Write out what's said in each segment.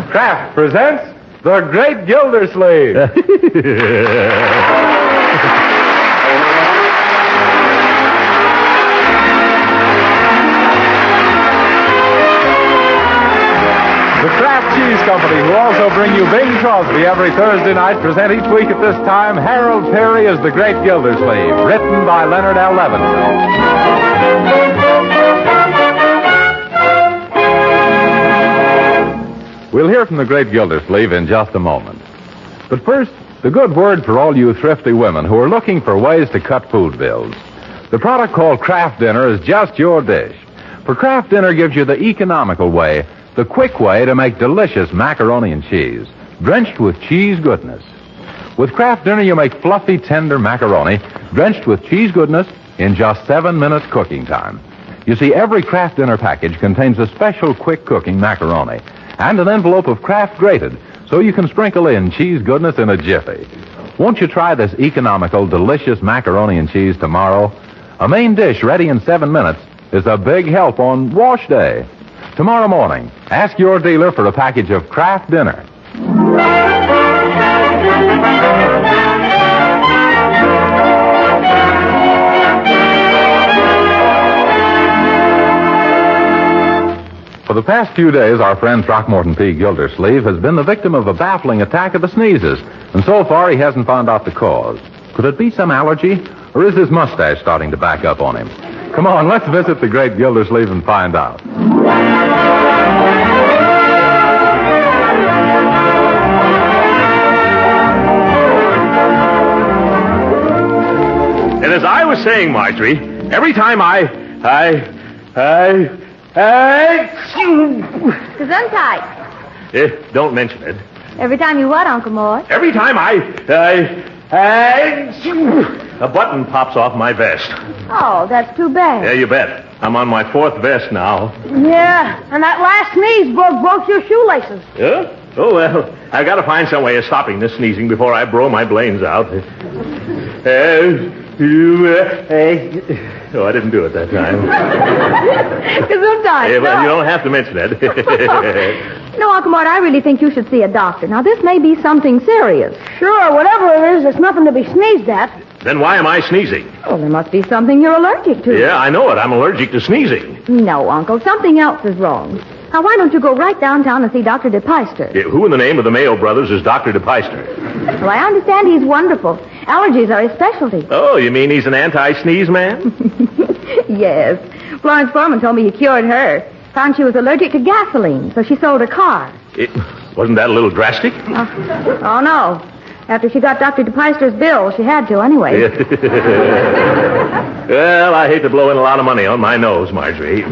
Kraft presents the Great Gildersleeve. The Kraft Cheese Company, who also bring you Bing Crosby every Thursday night, present each week at this time Harold Peary as the Great Gildersleeve, written by Leonard L. Levinson. We'll hear from the Great Gildersleeve in just a moment. But first, the good word for all you thrifty women who are looking for ways to cut food bills. The product called Kraft Dinner is just your dish. For Kraft Dinner gives you the economical way, the quick way to make delicious macaroni and cheese, drenched with cheese goodness. With Kraft Dinner, you make fluffy, tender macaroni, drenched with cheese goodness in just 7 minutes cooking time. You see, every Kraft Dinner package contains a special quick cooking macaroni and an envelope of Kraft grated, so you can sprinkle in cheese goodness in a jiffy. Won't you try this economical, delicious macaroni and cheese tomorrow? A main dish ready in 7 minutes is a big help on wash day. Tomorrow morning, ask your dealer for a package of Kraft Dinner. For the past few days, our friend Throckmorton P. Gildersleeve has been the victim of a baffling attack of the sneezes, and so far he hasn't found out the cause. Could it be some allergy, or is his mustache starting to back up on him? Come on, let's visit the Great Gildersleeve and find out. And as I was saying, Marjorie, every time Gesundheit. Don't mention it. Every time you what, Uncle Mort? Every time a button pops off my vest. Oh, that's too bad. Yeah, you bet. I'm on my 4th vest now. Yeah, and that last sneeze broke your shoelaces. Yeah? Oh, well, I got to find some way of stopping this sneezing before I blow my brains out. Oh, I didn't do it that time. Gesundheit. Yeah, well, you don't have to mention it. No, Uncle Mort, I really think you should see a doctor. Now, this may be something serious. Sure, whatever it is, it's nothing to be sneezed at. Then why am I sneezing? Oh, there must be something you're allergic to. Yeah, I know it. I'm allergic to sneezing. No, Uncle, something else is wrong. Now, why don't you go right downtown and see Dr. DePeister? Yeah, who in the name of the Mayo brothers is Dr. DePeister? Well, I understand he's wonderful. Allergies are his specialty. Oh, you mean he's an anti-sneeze man? Yes. Florence Foreman told me he cured her. Found she was allergic to gasoline, so she sold her car. Wasn't that a little drastic? Oh, no. After she got Dr. DePeister's bill, she had to anyway. Well, I hate to blow in a lot of money on my nose, Marjorie.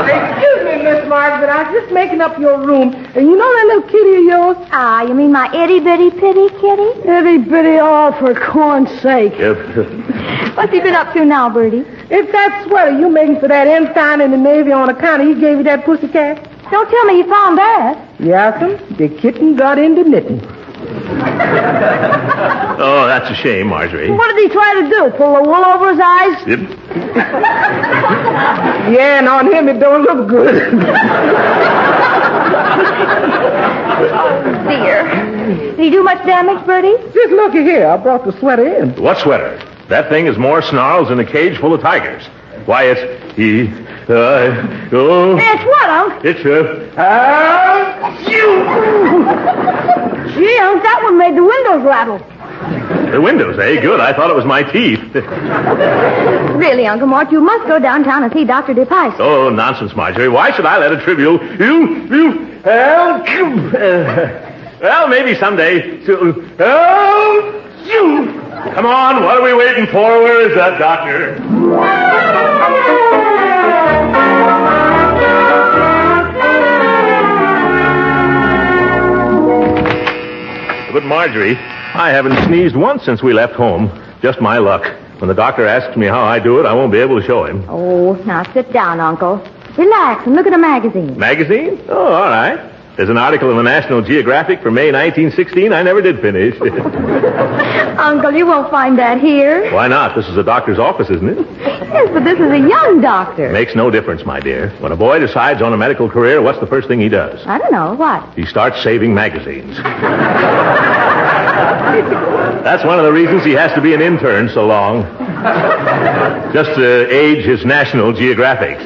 Excuse me, Miss Marge, but I was just making up your room. And you know that little kitty of yours? Ah, you mean my itty-bitty pitty kitty? Itty-bitty, oh, for corn's sake. What's he been up to now, Bertie? It's that sweater you making for that ensign in the Navy on account of he gave you that pussycat? Don't tell me you found that. Yes'm, the kitten got into knitting. Oh, that's a shame, Marjorie. What did he try to do, pull the wool over his eyes? Yep. Yeah, and on him it don't look good. Oh, dear. Did he do much damage, Bertie? Just looky here, I brought the sweater in. What sweater? That thing is more snarls than a cage full of tigers. Why, it's... It's what, Unc? It's Gee, Unc, that one made the windows rattle. The windows, eh? Good. I thought it was my teeth. Really, Uncle Mort, you must go downtown and see Dr. DePeister. Oh, nonsense, Marjorie. Why should I let a trivial... Well, maybe someday... Come on, what are we waiting for? Where is that doctor? But, Marjorie, I haven't sneezed once since we left home. Just my luck. When the doctor asks me how I do it, I won't be able to show him. Oh, now sit down, Uncle. Relax and look at a magazine. Magazine? Oh, all right. There's an article in the National Geographic for May 1916 I never did finish. Uncle, you won't find that here. Why not? This is a doctor's office, isn't it? Yes, but this is a young doctor. Makes no difference, my dear. When a boy decides on a medical career, what's the first thing he does? I don't know. What? He starts saving magazines. That's one of the reasons he has to be an intern so long. Just to age his National Geographic.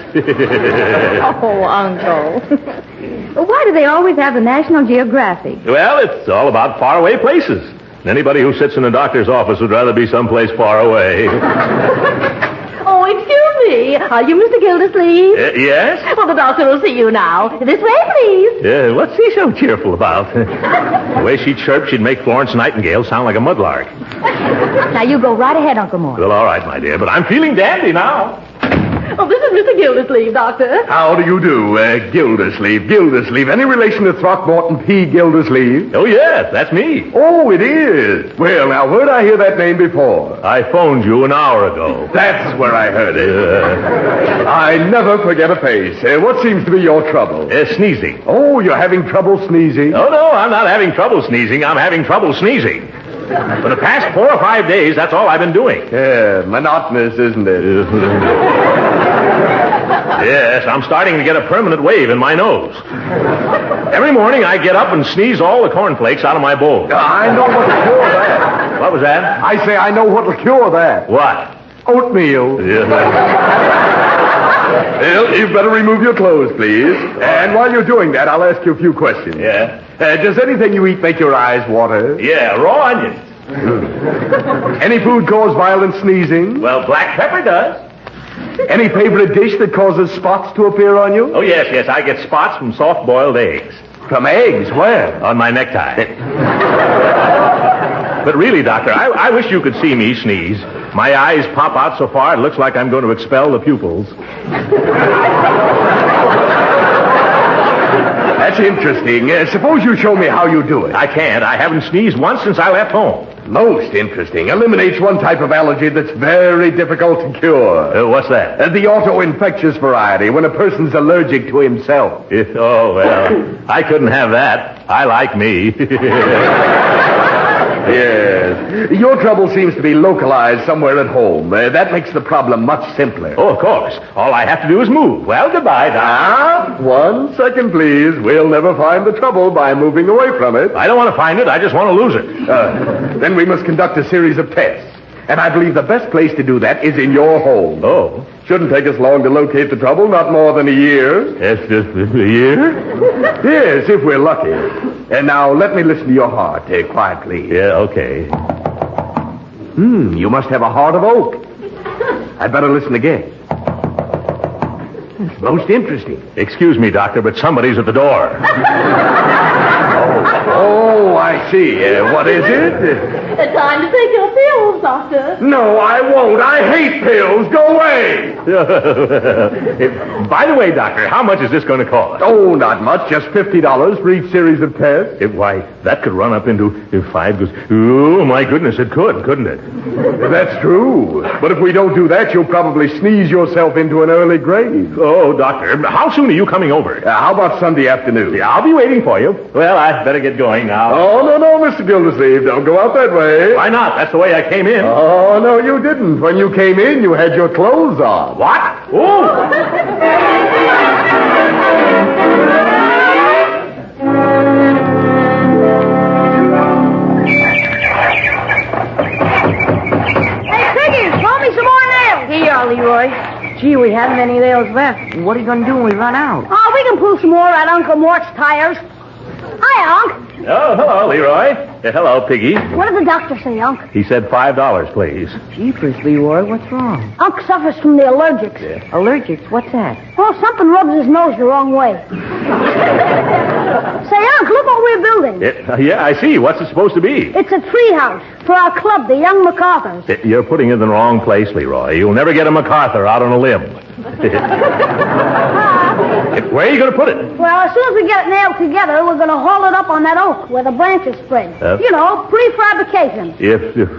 Oh, Uncle. Well, why do they always have the National Geographic? Well, it's all about faraway places. Anybody who sits in a doctor's office would rather be someplace far away. Oh, excuse me. Are you Mr. Gildersleeve? Yes? Well, the doctor will see you now. This way, please. What's he so cheerful about? The way she chirped, she'd make Florence Nightingale sound like a mudlark. Now, you go right ahead, Uncle Mort. Well, all right, my dear, but I'm feeling dandy now. Oh, this is Mr. Gildersleeve, Doctor. How do you do, Gildersleeve? Gildersleeve. Any relation to Throckmorton P. Gildersleeve? Oh, yes, that's me. Oh, it is. Well, now, where'd I hear that name before? I phoned you an hour ago. That's where I heard it. I never forget a face. What seems to be your trouble? Sneezy. Oh, you're having trouble sneezing? Oh, no, I'm not having trouble sneezing. I'm having trouble sneezing. For the past 4 or 5 days, that's all I've been doing. Yeah, monotonous, isn't it? Yes, I'm starting to get a permanent wave in my nose. Every morning I get up and sneeze all the cornflakes out of my bowl. I know what'll cure that. What was that? I say I know what'll cure that. What? Oatmeal. Well, you'd better remove your clothes, please. And while you're doing that, I'll ask you a few questions. Yeah? Does anything you eat make your eyes water? Yeah, raw onions. Any food cause violent sneezing? Well, black pepper does. Any favorite dish that causes spots to appear on you? Oh, yes, I get spots from soft-boiled eggs. From eggs? Where? On my necktie. But really, Doctor, I wish you could see me sneeze. My eyes pop out so far, it looks like I'm going to expel the pupils. That's interesting. Suppose you show me how you do it. I can't. I haven't sneezed once since I left home. Most interesting. Eliminates one type of allergy that's very difficult to cure. What's that? The auto-infectious variety, when a person's allergic to himself. Oh, well, I couldn't have that. I like me. Yes. Your trouble seems to be localized somewhere at home. That makes the problem much simpler. Oh, of course. All I have to do is move. Well, goodbye, Doc. 1 second, please. We'll never find the trouble by moving away from it. I don't want to find it. I just want to lose it. Then we must conduct a series of tests. And I believe the best place to do that is in your home. Oh. Shouldn't take us long to locate the trouble, not more than a year. Yes, just a year? Yes, if we're lucky. And now let me listen to your heart, quietly. Yeah, okay. You must have a heart of oak. I'd better listen again. It's most interesting. Excuse me, Doctor, but somebody's at the door. Oh, I see. What is it? It's time to take your pills, Doctor. No, I won't. I hate pills. Go away. By the way, Doctor, how much is this going to cost? Oh, not much. Just $50 for each series of tests. Why, that could run up into 5 goes... Oh, my goodness, it could, couldn't it? That's true. But if we don't do that, you'll probably sneeze yourself into an early grave. Oh, Doctor, how soon are you coming over? How about Sunday afternoon? Yeah, I'll be waiting for you. Well, I'd better get going now. Oh, no, Mr. Gildersleeve. Don't go out that way. Why not? That's the way I came in. Oh, no, you didn't. When you came in, you had your clothes on. What? Oh! Hey, Piggy, throw me some more nails. Here you are, Leroy. Gee, we haven't any nails left. What are you going to do when we run out? Oh, we can pull some more at Uncle Mort's tires. Hi, Unc. Oh, hello, Leroy. Hello, Piggy. What did the doctor say, Unc? He said $5, please. Jeepers, Leroy, what's wrong? Unc suffers from the allergics. Yeah. Allergics? What's that? Oh, something rubs his nose the wrong way. Say, Unc, look what we're building. Yeah, I see. What's it supposed to be? It's a tree house for our club, the Young MacArthurs. You're putting it in the wrong place, Leroy. You'll never get a MacArthur out on a limb. Where are you going to put it? Well, as soon as we get it nailed together, we're going to haul it up on that oak where the branches spread. You know, prefabrication.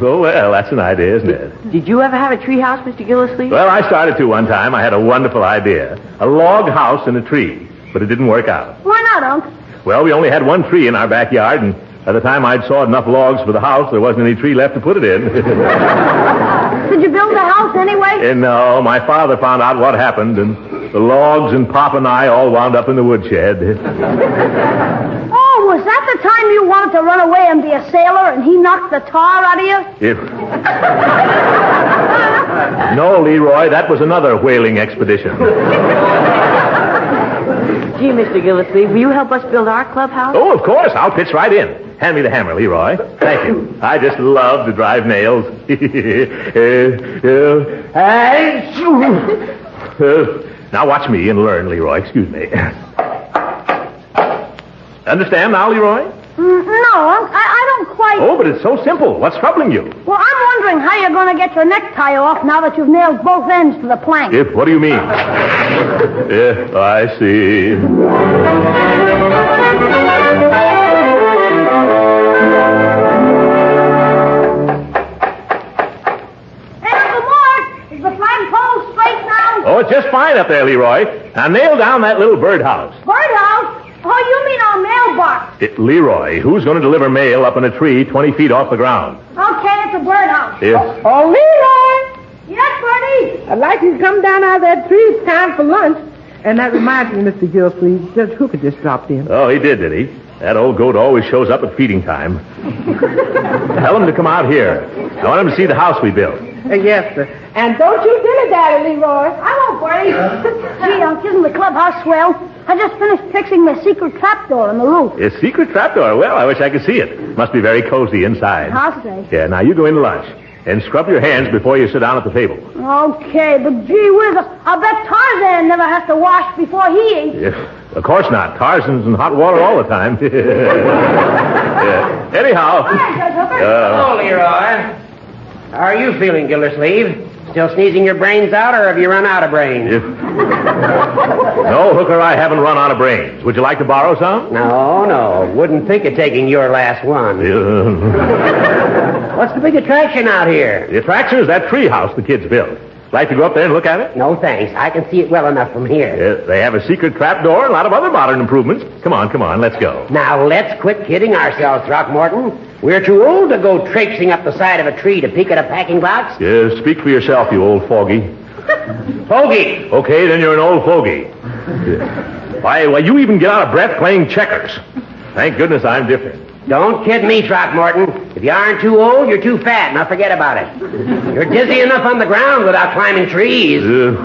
Oh, well, that's an idea, isn't it? Did you ever have a tree house, Mr. Gildersleeve? Well, I started to one time. I had a wonderful idea. A log house in a tree. But it didn't work out. Why not, Unc? Well, we only had one tree in our backyard, and by the time I'd sawed enough logs for the house, there wasn't any tree left to put it in. Did you build the house anyway? And no, my father found out what happened, and the logs and Pop and I all wound up in the woodshed. Oh, was that the time you wanted to run away and be a sailor and he knocked the tar out of you? No, Leroy, that was another whaling expedition. Gee, Mr. Gildersleeve, will you help us build our clubhouse? Oh, of course. I'll pitch right in. Hand me the hammer, Leroy. Thank you. I just love to drive nails. Now watch me and learn, Leroy. Excuse me. Understand now, Leroy? No, I don't quite... Oh, but it's so simple. What's troubling you? Well, I'm wondering how you're going to get your necktie off now that you've nailed both ends to the plank. What do you mean? I see. Hey, Uncle Mort, is the flagpole straight now? Oh, it's just fine up there, Leroy. Now nail down that little birdhouse. Birdhouse? Oh, you mean our mailbox? Leroy, who's going to deliver mail up in a tree 20 feet off the ground? Okay, it's a birdhouse. Oh, Leroy! Yes, Bertie? I'd like you to come down out of that tree. It's time for lunch. And that reminds me, Mr. Gildersleeve, Judge Hooker just dropped in. Oh, he did he? That old goat always shows up at feeding time. Tell him to come out here. I want him to see the house we built. Yes, sir. And don't you dilly-dally, Leroy. I won't, Bertie. Gee, Unc, isn't the clubhouse swell? I just finished fixing the secret trapdoor on the roof. A secret trapdoor? Well, I wish I could see it. Must be very cozy inside. I'll say. Yeah, now you go into lunch. And scrub your hands before you sit down at the table. Okay, but gee whiz, I bet Tarzan never has to wash before he eats. Yeah, of course not. Tarzan's in hot water all the time. Yeah. Anyhow. Hi, Judge Hooker. Hello, Leroy. How are you feeling, Gildersleeve? Still sneezing your brains out, or have you run out of brains? No, Hooker, I haven't run out of brains. Would you like to borrow some? No. Wouldn't think of taking your last one. What's the big attraction out here? The attraction is that tree house the kids built. Like to go up there and look at it? No, thanks. I can see it well enough from here. They have a secret trapdoor and a lot of other modern improvements. Come on, let's go. Now, let's quit kidding ourselves, Throckmorton. We're too old to go traipsing up the side of a tree to peek at a packing box. Yeah, speak for yourself, you old fogey. Fogey! Okay, then you're an old fogey. Why, you even get out of breath playing checkers. Thank goodness I'm different. Don't kid me, Throckmorton. If you aren't too old, you're too fat. Now forget about it. You're dizzy enough on the ground without climbing trees. In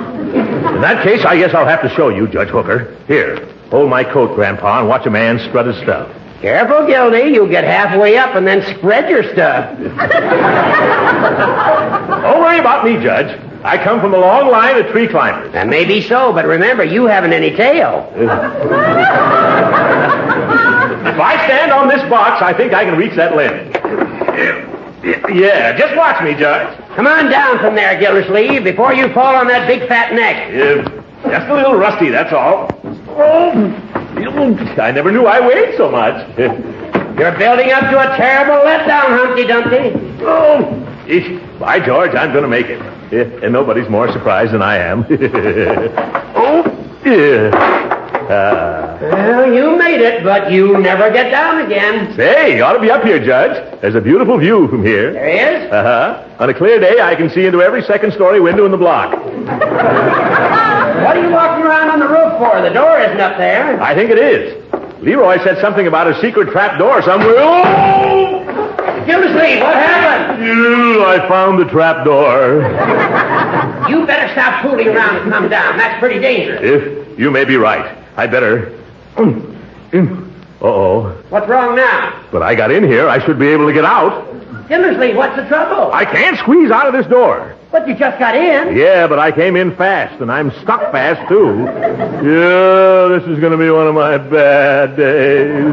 that case, I guess I'll have to show you, Judge Hooker. Here, hold my coat, Grandpa, and watch a man strut his stuff. Careful, Gildy. You'll get halfway up and then spread your stuff. Don't worry about me, Judge. I come from a long line of tree climbers. That may be so, but remember, you haven't any tail. If I stand on this box, I think I can reach that limb. Yeah, just watch me, Judge. Come on down from there, Gildersleeve, before you fall on that big fat neck. Just a little rusty, that's all. I never knew I weighed so much. You're building up to a terrible letdown, Humpty Dumpty. By George, I'm going to make it. And nobody's more surprised than I am. Well, you made it, but you never get down again. Say, you ought to be up here, Judge. There's a beautiful view from here. There is? On a clear day, I can see into every second-story window in the block. What are you walking around on the roof for? The door isn't up there. I think it is. Leroy said something about a secret trap door somewhere. Oh! Gildersleeve, what happened? I found the trap door. You better stop fooling around and come down. That's pretty dangerous. You may be right. I better. Uh-oh. What's wrong now? But I got in here. I should be able to get out. Gildersleeve, what's the trouble? I can't squeeze out of this door. But you just got in. Yeah, but I came in fast, and I'm stuck fast, too. Yeah, this is going to be one of my bad days.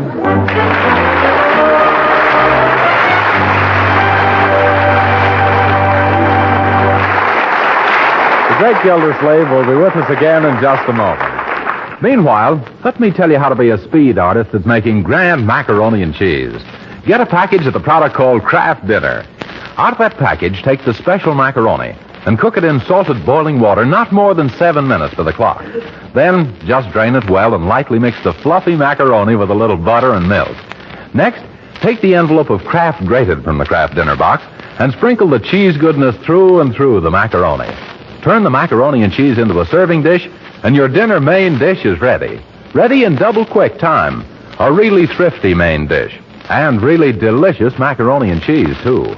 The Great Gildersleeve will be with us again in just a moment. Meanwhile, let me tell you how to be a speed artist at making grand macaroni and cheese. Get a package of the product called Kraft Dinner. Out of that package, take the special macaroni. and cook it in salted boiling water, not more than 7 minutes to the clock. Then, just drain it well and lightly mix the fluffy macaroni with a little butter and milk. Next, take the envelope of Kraft grated from the Kraft dinner box and sprinkle the cheese goodness through and through the macaroni. Turn the macaroni and cheese into a serving dish, and your dinner main dish is ready. Ready in double quick time. A really thrifty main dish. And really delicious macaroni and cheese, too.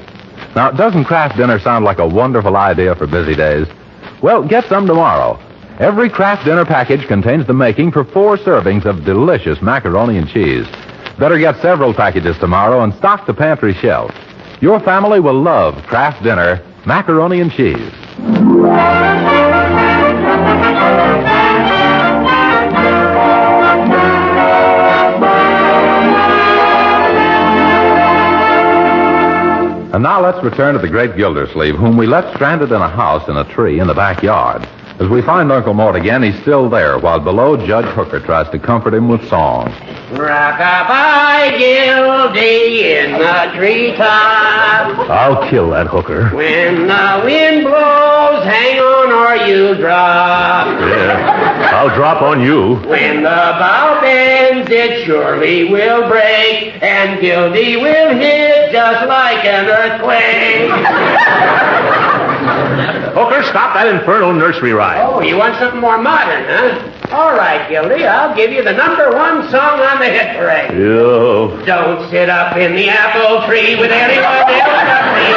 Now, doesn't Kraft dinner sound like a wonderful idea for busy days? Well, get some tomorrow. Every Kraft dinner package contains the making for 4 servings of delicious macaroni and cheese. Better get several packages tomorrow and stock the pantry shelf. Your family will love Kraft dinner, macaroni and cheese. And now let's return to the Great Gildersleeve, whom we left stranded in a house in a tree in the backyard. As we find Uncle Mort again, he's still there, while below Judge Hooker tries to comfort him with song. Rock-a-bye, Gildy, in the treetop. I'll kill that Hooker. When the wind blows, hang on or you drop. Yeah, I'll drop on you. When the bow bends, it surely will break, and Gildy will hit just like an earthquake. Hooker, stop that infernal nursery rhyme. Oh, you want something more modern, huh? All right, Gildy, I'll give you the #1 song on the hit parade. Ew. Don't sit up in the apple tree with anyone else but me.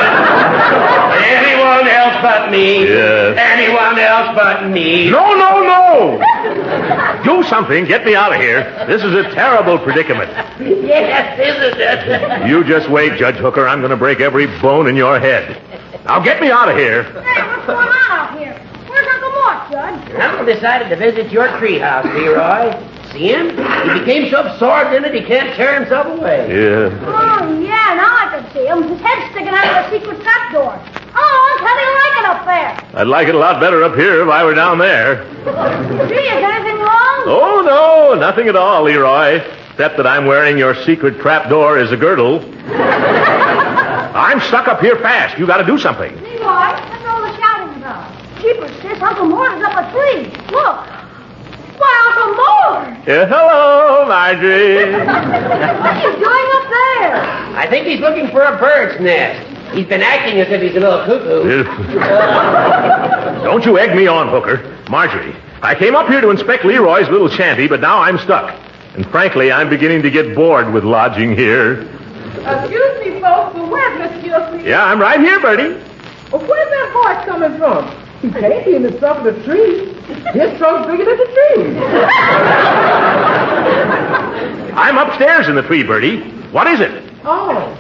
Anyone else but me. Yes. Anyone else but me. No, no, no! Do something. Get me out of here. This is a terrible predicament. Yes, isn't it? You just wait, Judge Hooker. I'm going to break every bone in your head. Now get me out of here. Hey, what's going on out here? Where's Uncle Mort, Judge? Uncle decided to visit your treehouse, Leroy. See him? He became so absorbed in it he can't tear himself away. Yeah. Oh, yeah, now I can see him. His head's sticking out of the secret trapdoor. Oh, how do you like it up there? I'd like it a lot better up here if I were down there. Gee, is anything wrong? Oh, no, nothing at all, Leroy. Except that I'm wearing your secret trapdoor as a girdle. I'm stuck up here fast. You got to do something. Leroy, what's all the shouting about? Jeepers, sis, Uncle Mort is up a tree. Look. Why, Uncle Mort! Yeah, hello, Marjorie. What are you doing up there? I think he's looking for a bird's nest. He's been acting as if he's a little cuckoo. Don't you egg me on, Hooker. Marjorie, I came up here to inspect Leroy's little shanty, but now I'm stuck. And frankly, I'm beginning to get bored with lodging here. Excuse me, folks, but where's Miss Gildersleeve? Yeah, I'm right here, Bertie. Well, where's that voice coming from? He can't be in the trunk of the tree. His trunk's bigger than the tree. I'm upstairs in the tree, Bertie. What is it? Oh,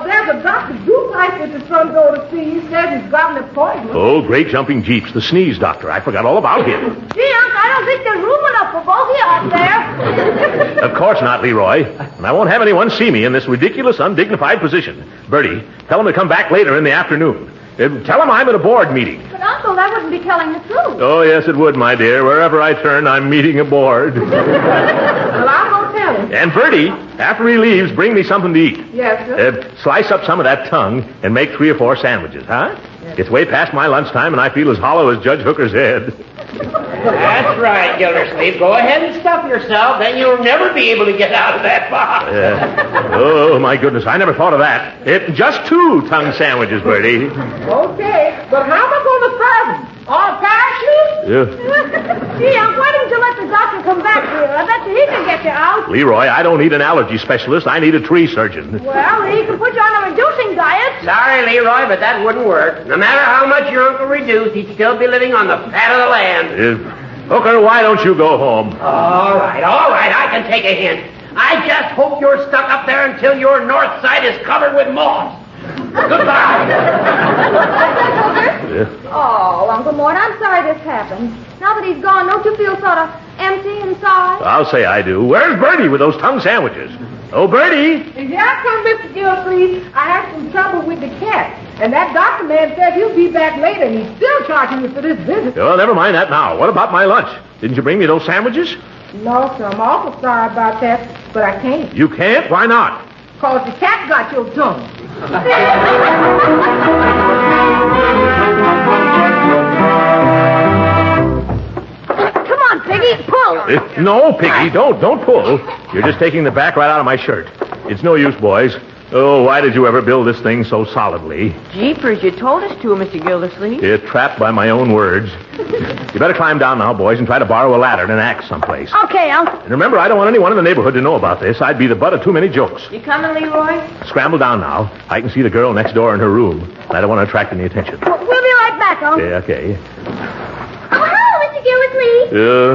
there's a Dr. Goodlife at the front door to see. He says he's got an appointment. Oh, great jumping jeeps, the sneeze doctor. I forgot all about him. Gee, Unc, I don't think there's room enough for both of you up there. Of course not, Leroy. And I won't have anyone see me in this ridiculous, undignified position. Bertie, tell him to come back later in the afternoon. Tell him I'm at a board meeting. But, Uncle, that wouldn't be telling the truth. Oh, yes, it would, my dear. Wherever I turn, I'm meeting a board. Well, I'm going to tell him. And Bertie, after he leaves, bring me something to eat. Yes, sir. Slice up some of that tongue and make 3 or 4 sandwiches, huh? It's way past my lunchtime, and I feel as hollow as Judge Hooker's head. That's right, Gildersleeve. Go ahead and stuff yourself. Then you'll never be able to get out of that box. Oh, my goodness. I never thought of that. Just 2 tongue sandwiches, Bertie. Okay, but how am I going to serve him? On parachute? Yeah. Gee, Unc, why didn't you let the doctor come back here? I bet you he can get you out. Leroy, I don't need an allergy specialist. I need a tree surgeon. Well, he can put you on a reducing diet. Sorry, Leroy, but that wouldn't work. No matter how much your uncle reduced, he'd still be living on the fat of the land. Hooker, why don't you go home? All right, I can take a hint. I just hope you're stuck up there until your north side is covered with moss. Goodbye. Oh, Uncle Mort, I'm sorry this happened. Now that he's gone, don't you feel sort of empty inside? I'll say I do. Where's Bertie with those tongue sandwiches? Oh, Bertie! Here I come, Mr. Gildersleeve. I had some trouble with the cat. And that doctor man said he'll be back later, and he's still charging me for this visit. Oh, never mind that now. What about my lunch? Didn't you bring me those sandwiches? No, sir, I'm awful sorry about that, but I can't. You can't? Why not? Because the cat got your tongue. Piggy, pull. No, Piggy, don't pull. You're just taking the back right out of my shirt. It's no use, boys. Oh, why did you ever build this thing so solidly? Jeepers, you told us to, Mr. Gildersleeve. You're trapped by my own words. You better climb down now, boys, and try to borrow a ladder and an axe someplace. Okay, Uncle. And remember, I don't want anyone in the neighborhood to know about this. I'd be the butt of too many jokes. You coming, Leroy? Scramble down now. I can see the girl next door in her room. I don't want to attract any attention. We'll be right back, Uncle. Yeah, okay. Oh, hello, Mr. Gildersleeve.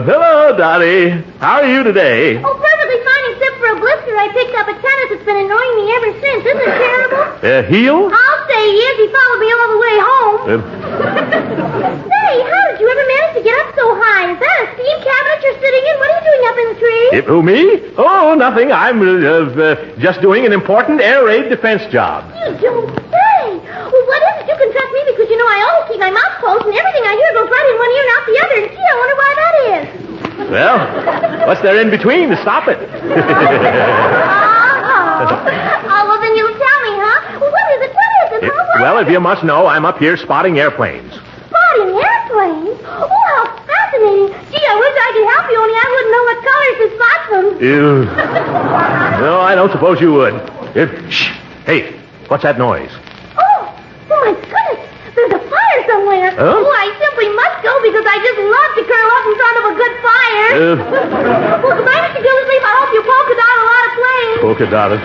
Hello, Dottie. How are you today? Oh, perfectly fine, except for a blister I picked up at tennis that's been annoying me ever since. Isn't it terrible? Heel? I'll say he is. He followed me all the way home. Say, how did you ever manage to get up so high? Is that a steam cabinet you're sitting in? What are you doing up in the tree? Who, me? Oh, nothing. I'm just doing an important air raid defense job. You don't say. Well, what is it? You can trust me because you know I always keep my mouth closed and everything I hear goes right in one ear and out the other. And gee, I wonder why that is. Well, what's there in between to stop it? Well, then you'll tell me, huh? Well, what is it? What is it, huh? Well, if you must know, I'm up here spotting airplanes. Spotting airplanes? Oh, how fascinating. Gee, I wish I could help you, only I wouldn't know what colors to spot them. Ew. No, I don't suppose you would. Shh. Hey, what's that noise? Oh, my goodness. There's a fire somewhere. Huh? Oh, I simply must go because I just love to curl up in front of a good fire. Well, goodbye, Mr. Gildersleeve. I hope you polka dot a lot of planes. Polka dotted.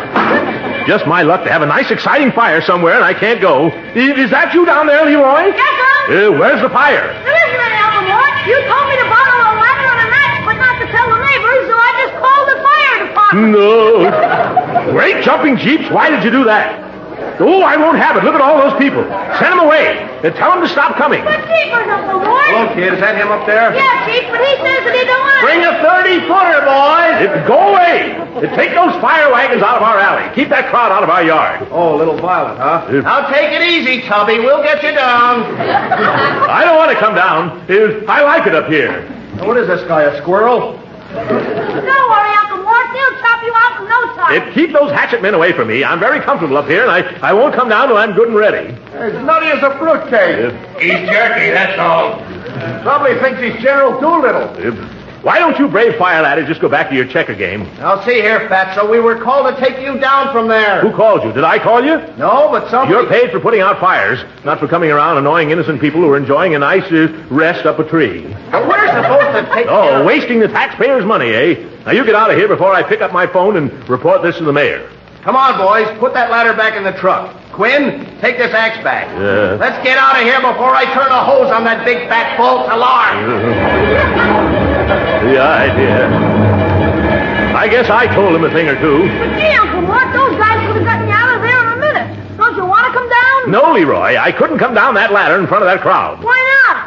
Just my luck to have a nice, exciting fire somewhere, and I can't go. Is that you down there, Leroy? Yes, sir. Where's the fire? There isn't any, Uncle Mort. You told me to borrow a ladder and a match, but not to tell the neighbors, so I just called the fire department. No. Great jumping jeeps. Why did you do that? Oh, I won't have it. Look at all those people. Send them away. And tell them to stop coming. But Jeepers, Uncle Mort. Hello, kid. Is that him up there? Yeah, Chief, but he says that he don't want Bring a 30-footer, boys. Go away. Take those fire wagons out of our alley. Keep that crowd out of our yard. Oh, a little violent, huh? Now take it easy, Tubby. We'll get you down. I don't want to come down. I like it up here. What is this guy, a squirrel? Don't worry, Uncle Mort. They'll chop you out in no time. Keep those hatchet men away from me. I'm very comfortable up here, and I won't come down till I'm good and ready. As nutty as a fruitcake. He's jerky, that's all. Probably thinks he's Gerald Doolittle. Why don't you brave fire ladders just go back to your checker game? Now, see here, Fatso. We were called to take you down from there. Who called you? Did I call you? No, but somebody... You're paid for putting out fires, not for coming around annoying innocent people who are enjoying a nice rest up a tree. But we're supposed to take Oh, wasting the taxpayers' money, eh? Now, you get out of here before I pick up my phone and report this to the mayor. Come on, boys. Put that ladder back in the truck. Quinn, take this axe back. Let's get out of here before I turn a hose on that big fat false alarm. The idea. I guess I told him a thing or two. But gee, Uncle Mort, those guys could have gotten you out of there in a minute. Don't you want to come down? No, Leroy, I couldn't come down that ladder in front of that crowd. Why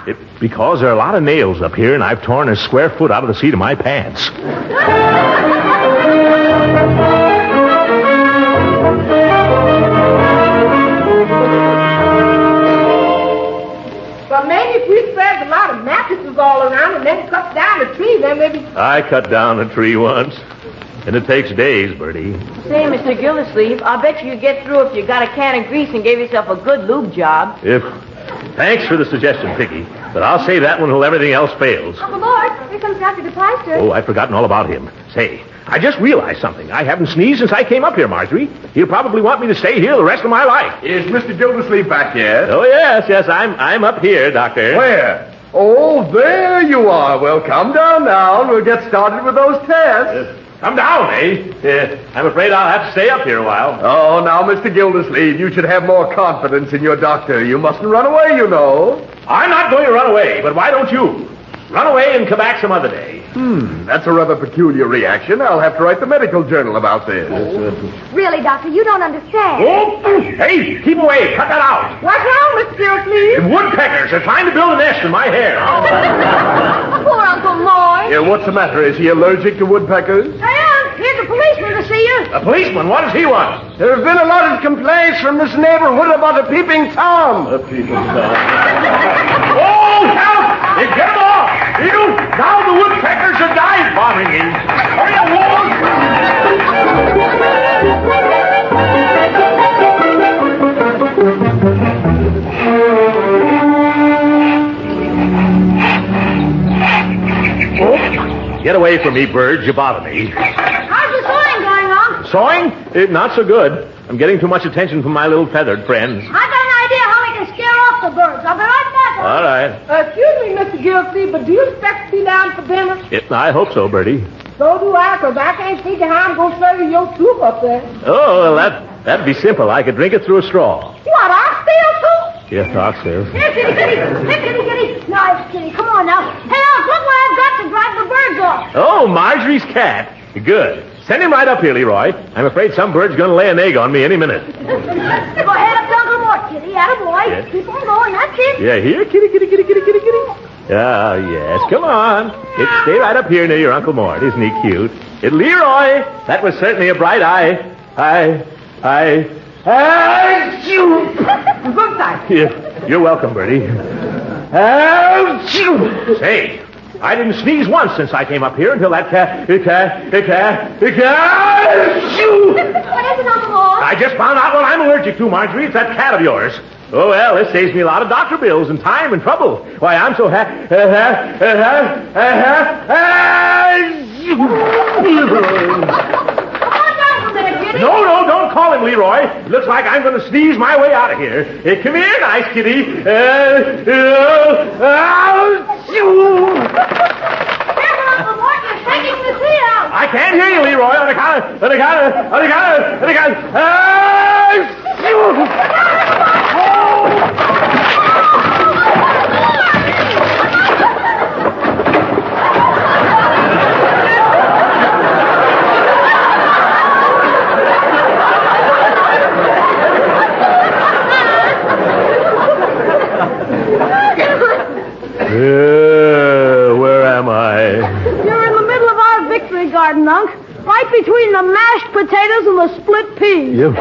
not? Because there are a lot of nails up here, and I've torn a square foot out of the seat of my pants. But maybe if we spread a lot of mattresses all around and then cut down the tree, then maybe... I cut down a tree once, and it takes days, Bertie. Say, Mr. Gildersleeve, I'll bet you could get through if you got a can of grease and gave yourself a good lube job. Thanks for the suggestion, Piggy, but I'll say that one till everything else fails. Uncle Mort, here comes Dr. DePleister. Oh, I've forgotten all about him. Say, I just realized something. I haven't sneezed since I came up here, Marjorie. He'll probably want me to stay here the rest of my life. Is Mr. Gildersleeve back yet? Oh, yes, I'm up here, Doctor. Where? Oh, there you are. Well, come down now, and we'll get started with those tests. Come down, eh? I'm afraid I'll have to stay up here a while. Oh, now, Mr. Gildersleeve, you should have more confidence in your doctor. You mustn't run away, you know. I'm not going to run away, but why don't you? Run away and come back some other day. That's a rather peculiar reaction. I'll have to write the medical journal about this. Really, Doctor, you don't understand. Oh, hey, keep away. Cut that out. What's wrong, Mr. Gildersleeve? Woodpeckers are trying to build a nest in my hair. Poor Uncle Mort. Yeah, what's the matter? Is he allergic to woodpeckers? Here's a policeman to see you. A policeman? What does he want? There have been a lot of complaints from this neighborhood about a peeping Tom. A peeping Tom. Oh, help! Get him off! Now the woodpeckers are dive bombing him. Hurry up, Get away from me, birds. You bother me. How's your sewing going, Unc? Sawing? Not so good. I'm getting too much attention from my little feathered friends. I've got an idea how we can scare off the birds. I'll be right back. All right. Excuse me, Mr. Gildersleeve, but do you expect to be down for dinner? I hope so, Bertie. So do I, because I can't figure how I'm going to serve you your soup up there. Oh, well, that'd be simple. I could drink it through a straw. What, oxtail soup? Yes, oxtail. Here, Kitty. Here, Kitty. Nice, Kitty. Come on now. Hey, Unc, look what I've got to drive the birds off. Oh, Marjorie's cat. Good. Send him right up here, Leroy. I'm afraid some bird's going to lay an egg on me any minute. Go ahead up to Uncle Mort, Kitty. Attaboy. Yes. Keep on going. That's it. Yeah, here, kitty. Ah, yes. Come on. Stay right up here near your Uncle Mort. Isn't he cute? Leroy, that was certainly a bright eye. Good sight. You're welcome, Bertie. Say, I didn't sneeze once since I came up here until that cat. What is it, Uncle Mort? I just found out what I'm allergic to, Marjorie. It's that cat of yours. Oh, well, this saves me a lot of doctor bills and time and trouble. Why, I'm so No, don't call him, Leroy. Looks like I'm going to sneeze my way out of here. Come here, nice kitty. Careful, Uncle Mort. You're shaking the sea out. I can't hear you, Leroy, on account where am I? You're in the middle of our victory garden, Unc. Right between the mashed potatoes and the split peas.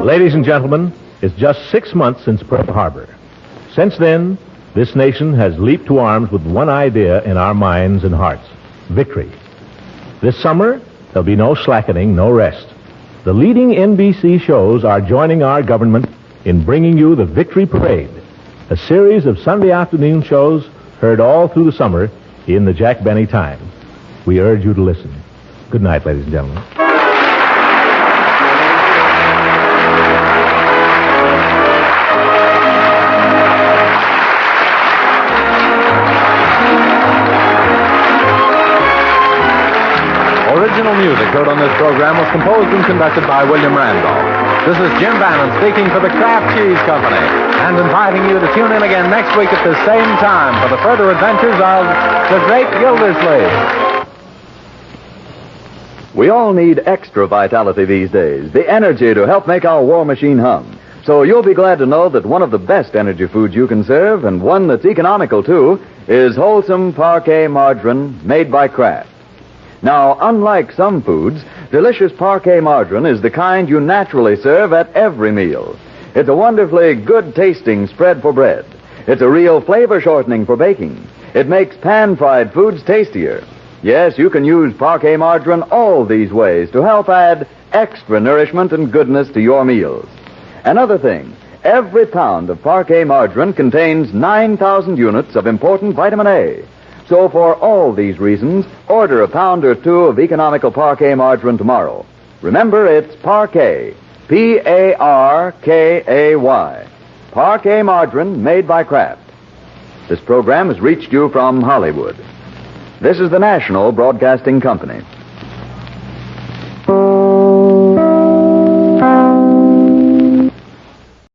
Ladies and gentlemen, it's just 6 months since Pearl Harbor. Since then, this nation has leaped to arms with one idea in our minds and hearts: victory. This summer, there'll be no slackening, no rest. The leading NBC shows are joining our government in bringing you the Victory Parade, a series of Sunday afternoon shows heard all through the summer in the Jack Benny time. We urge you to listen. Good night, ladies and gentlemen. Original music heard on this program was composed and conducted by William Randolph. This is Jim Bannon speaking for the Kraft Cheese Company and inviting you to tune in again next week at the same time for the further adventures of the Great Gildersleeve. We all need extra vitality these days, the energy to help make our war machine hum. So you'll be glad to know that one of the best energy foods you can serve, and one that's economical too, is wholesome Parque Margarine made by Kraft. Now, unlike some foods, delicious Parque Margarine is the kind you naturally serve at every meal. It's a wonderfully good-tasting spread for bread. It's a real flavor shortening for baking. It makes pan-fried foods tastier. Yes, you can use Parque Margarine all these ways to help add extra nourishment and goodness to your meals. Another thing, every pound of Parque Margarine contains 9,000 units of important vitamin A. So for all these reasons, order a pound or two of economical Parque Margarine tomorrow. Remember, it's Parque, P-A-R-K-A-Y. Parque Margarine made by Kraft. This program has reached you from Hollywood. This is the National Broadcasting Company.